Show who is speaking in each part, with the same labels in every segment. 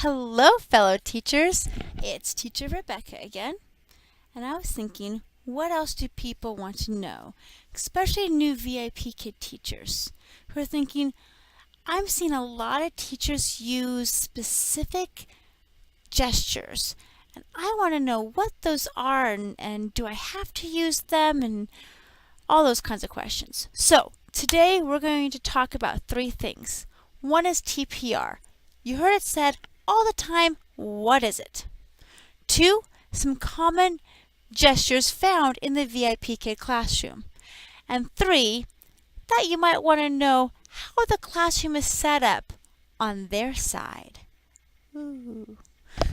Speaker 1: Hello, fellow teachers. It's Teacher Rebecca again. And I was thinking, what else do people want to know? Especially new VIPKID teachers who are thinking, I'm seeing a lot of teachers use specific gestures. And I want to know what those are and do I have to use them and all those kinds of questions. So today we're going to talk about three things. One is TPR. You heard it said all the time, what is it? Two, some common gestures found in the VIPKID classroom. And three, that you might want to know how the classroom is set up on their side. Ooh.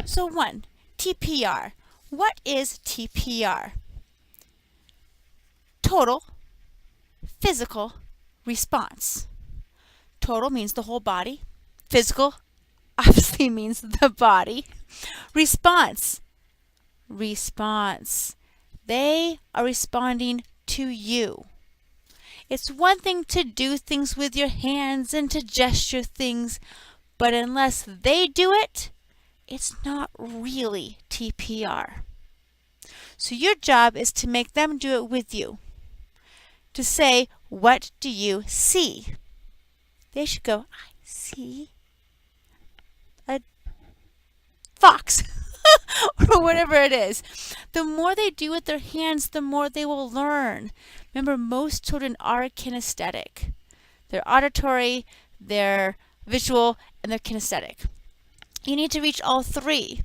Speaker 1: So one, TPR. What is TPR? Total physical response. Total means the whole body. Physical obviously means the body. Response. Response. They are responding to you. It's one thing to do things with your hands and to gesture things, but unless they do it, it's not really TPR. So your job is to make them do it with you. To say, what do you see? They should go, I see a fox or whatever it is. The more they do with their hands, the more they will learn. Remember, most children are kinesthetic. They're auditory, they're visual, and they're kinesthetic. You need to reach all three.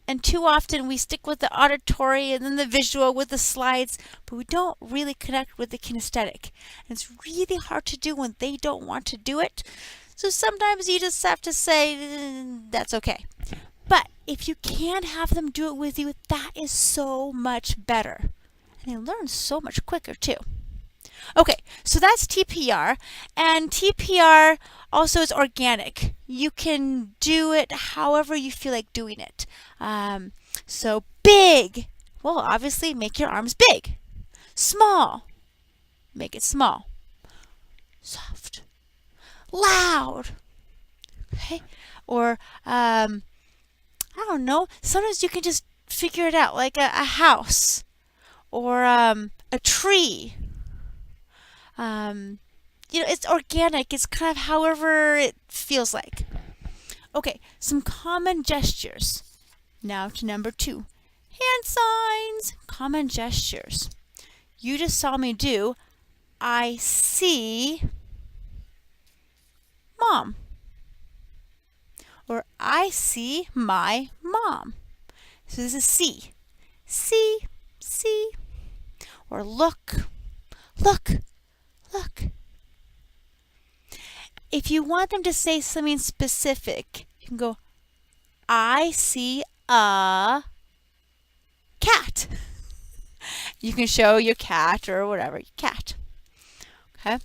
Speaker 1: And too often we stick with the auditory and then the visual with the slides, but we don't really connect with the kinesthetic. And it's really hard to do when they don't want to do it. So sometimes you just have to say, that's okay. But if you can have them do it with you, that is so much better. And they learn so much quicker too. Okay, so that's TPR, and TPR also is organic. You can do it however you feel like doing it. So big, well, obviously make your arms big. Small, make it small. Soft, loud, okay? Or, I don't know, sometimes you can just figure it out, like a house or a tree. It's organic. It's kind of however it feels like. Okay, some common gestures. Now to number 2. Hand signs. Common gestures. You just saw me do, I see mom. Or I see my mom. So this is see. See, see. Or look, look. Look. If you want them to say something specific, you can go, I see a cat. You can show your cat or whatever, cat. Okay?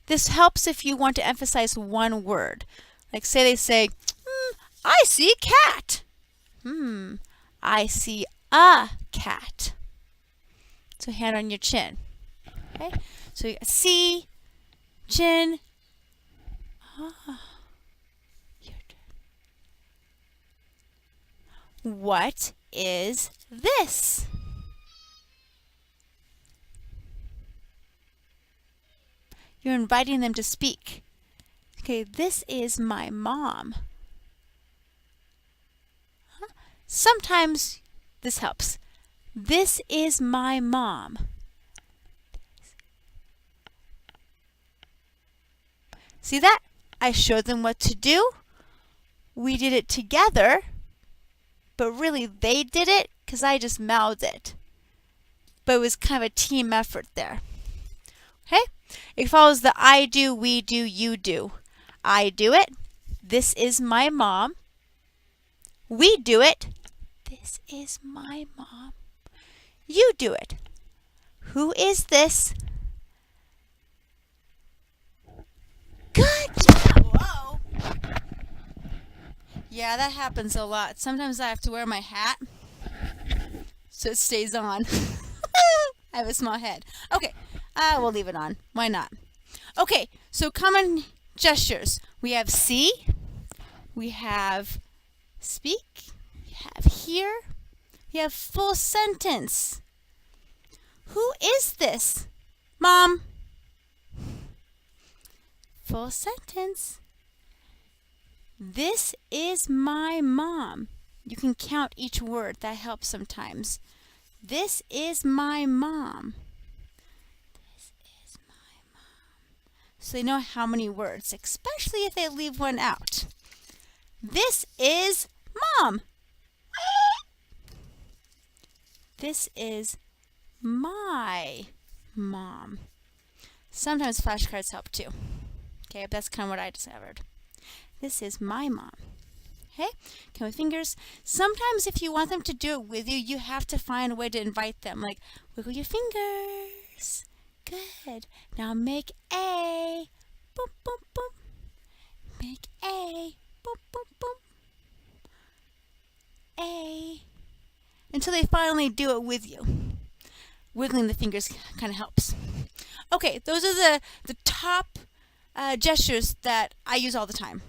Speaker 1: This helps if you want to emphasize one word. Like say they say, I see cat. I see a cat. So hand on your chin. Okay? So you see, chin. Your turn. What is this? You're inviting them to speak. Okay, this is my mom. Sometimes this helps. This is my mom. See that? I showed them what to do. We did it together, but really they did it because I just mouthed it. But it was kind of a team effort there. Okay? It follows the I do, we do, you do. I do it. This is my mom. We do it. This is my mom. You do it. Who is this? Good job! Whoa! Yeah, that happens a lot. Sometimes I have to wear my hat so it stays on. I have a small head. Okay, we'll leave it on. Why not? Okay, so common gestures. We have see, We have speak, we have hear, we have full sentence. Who is this? Mom. Full sentence. This is my mom. You can count each word. That helps sometimes. This is my mom. This is my mom. So they know how many words, especially if they leave one out. This is mom. This is my mom. Sometimes flashcards help too. Okay, that's kind of what I discovered. This is my mom. Okay, count with fingers. Sometimes if you want them to do it with you, you have to find a way to invite them. Like, wiggle your fingers. Good. Now make A. Boom, boom, boom. Make A. Boom, boom, boom. A. Until they finally do it with you. Wiggling the fingers kind of helps. Okay, those are the top gestures that I use all the time.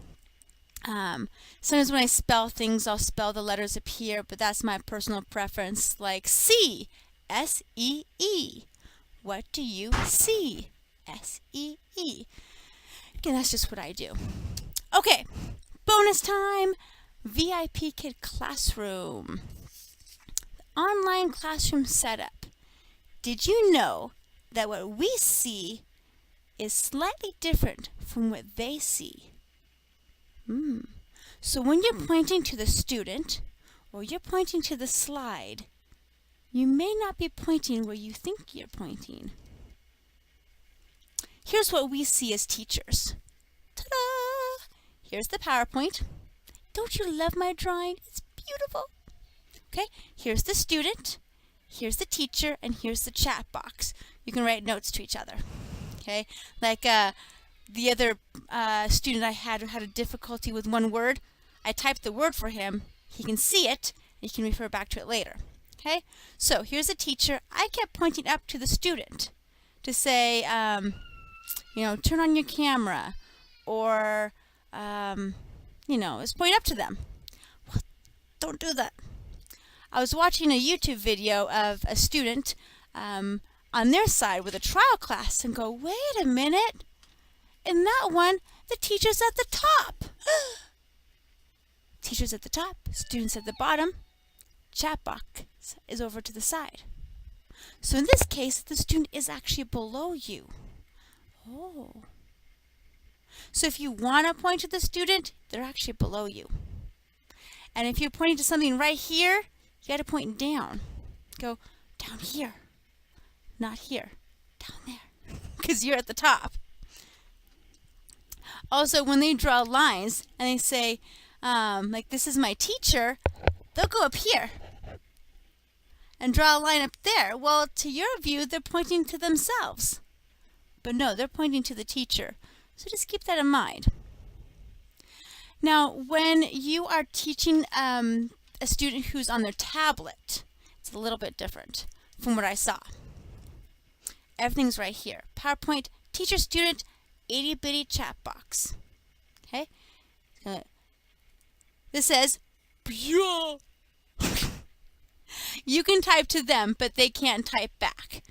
Speaker 1: Sometimes when I spell things, I'll spell the letters up here, but that's my personal preference, like see, S-E-E. What do you see? S-E-E. Again, that's just what I do. Okay, bonus time, VIPKID classroom. Online classroom setup. Did you know that what we see is slightly different from what they see? So when you're pointing to the student or you're pointing to the slide, you may not be pointing where you think you're pointing. Here's what we see as teachers. Ta-da! Here's the PowerPoint. Don't you love my drawing? It's beautiful. Okay, here's the student, here's the teacher, and here's the chat box. You can write notes to each other. Okay, like the other student I had who had a difficulty with one word, I typed the word for him. He can see it. He can refer back to it later. Okay, so here's the teacher. I kept pointing up to the student to say, you know, turn on your camera, or you know, it's pointing up to them. Well, don't do that. I was watching a YouTube video of a student on their side with a trial class and go, wait a minute. In that one, the teacher's at the top. Teacher's at the top, students at the bottom, chat box is over to the side. So in this case, the student is actually below you. Oh. So if you want to point to the student, they're actually below you. And if you're pointing to something right here, you got to point down. Go down here, not here, down there, because you're at the top. Also, when they draw lines and they say, like, this is my teacher, they'll go up here and draw a line up there. Well, to your view, they're pointing to themselves. But no, they're pointing to the teacher. So just keep that in mind. Now, when you are teaching a student who's on their tablet, it's a little bit different from what I saw. Everything's right here. PowerPoint, teacher, student, itty bitty chat box. Okay? This says, yeah. You can type to them, but they can't type back.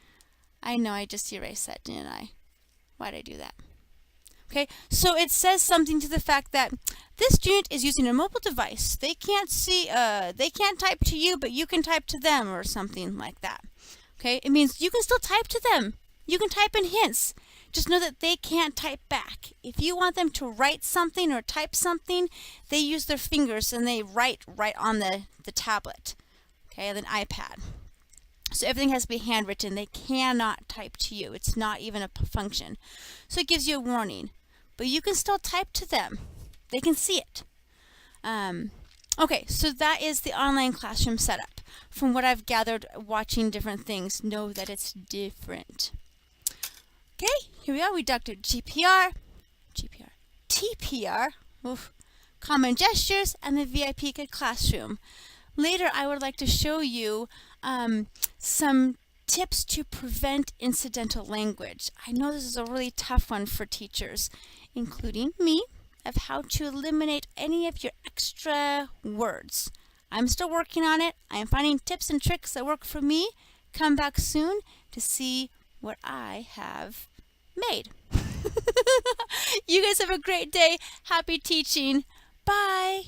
Speaker 1: I know, I just erased that, didn't I? Why'd I do that? Okay, so it says something to the fact that this student is using a mobile device. They can't see, they can't type to you, but you can type to them, or something like that. Okay, it means you can still type to them. You can type in hints. Just know that they can't type back. If you want them to write something or type something, they use their fingers and they write right on the tablet, okay, an iPad. So everything has to be handwritten. They cannot type to you. It's not even a function. So it gives you a warning. But you can still type to them. They can see it. Okay, so that is the online classroom setup. From what I've gathered watching different things, know that it's different. Okay, here we are. We deducted GPR, TPR, common gestures, and the VIPKID classroom. Later, I would like to show you some tips to prevent incidental language. I know this is a really tough one for teachers, including me. of how to eliminate any of your extra words. I'm still working on it. I'm finding tips and tricks that work for me. Come back soon to see what I have made. You guys have a great day. Happy teaching. Bye.